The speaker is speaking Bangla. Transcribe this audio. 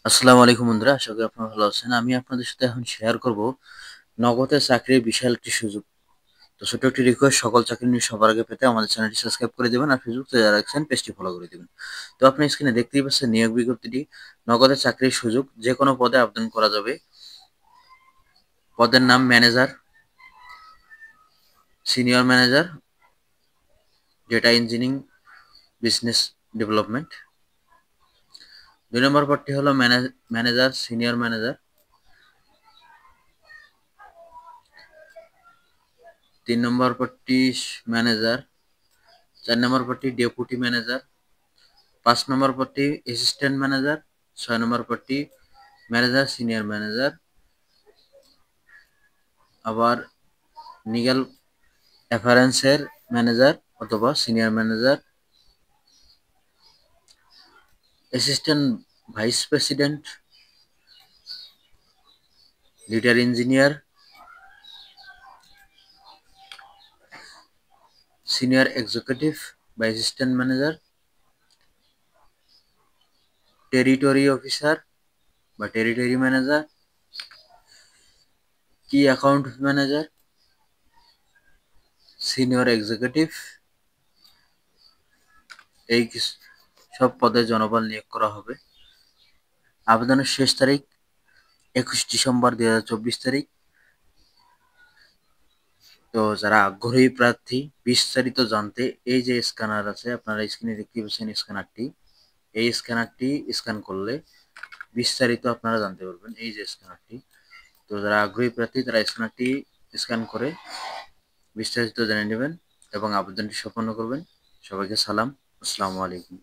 আসসালামু আলাইকুম বন্ধুরা, আশা করি আপনারা ভালো আছেন। আমি আপনাদের সাথে এখন শেয়ার করব নগদে চাকরির বিশাল একটি সুযোগ। তো ছোট একটি রিকোয়েস্ট, সকল চাকরি নিউজ সবার আগে পেতে আমাদের চ্যানেলটি সাবস্ক্রাইব করে দেবেন আর ফেসবুকে যারা রাখছেন পেজটি ফলো করে দেবেন। তো আপনি স্ক্রিনে দেখতেই পাচ্ছেন নিয়োগ বিজ্ঞপ্তিটি। নগদে চাকরির সুযোগ, যে কোনো পদে আবেদন করা যাবে। পদের নাম manager, senior manager, data engineering, business development. 2 নম্বর পদটি হলো ম্যানেজার, সিনিয়র ম্যানেজার। 3 নম্বর পদটি ম্যানেজার। 4 নম্বর পদটি ডেপুটি ম্যানেজার। 5 নম্বর পদটি অ্যাসিস্ট্যান্ট ম্যানেজার। 6 নম্বর পদটি ম্যানেজার, সিনিয়র ম্যানেজার। আবার লিগ্যাল অ্যাফারেন্সের ম্যানেজার অথবা senior manager. Assistant vice president, leader engineer, senior executive বা অ্যাসিস্ট্যান্ট ম্যানেজার, টেরিটরি অফিসার বা টেরিটরি ম্যানেজার, কি অ্যাকাউন্ট ম্যানেজার, সিনিয়র এক্সিকিউটিভ। এই সব পদে জনবল নিয়োগ করা হবে। আবেদনের শেষ তারিখ 21 ডিসেম্বর 2024 তারিখ। তো যারা আগ্রহী প্রার্থী বিস্তারিত জানতে এই যে স্ক্যানার আছে, আপনারা স্ক্রিনে দেখতে পাচ্ছেন স্ক্যানারটি। এই স্ক্যানারটি স্ক্যান করলে বিস্তারিত আপনারা জানতে পারবেন। এই যে স্ক্যানারটি, তো যারা আগ্রহী প্রার্থী তারা স্ক্যানারটি স্ক্যান করে বিস্তারিত জেনে নেবেন এবং আবেদনটি সম্পন্ন করবেন। সবাইকে সালাম, আসসালামু আলাইকুম।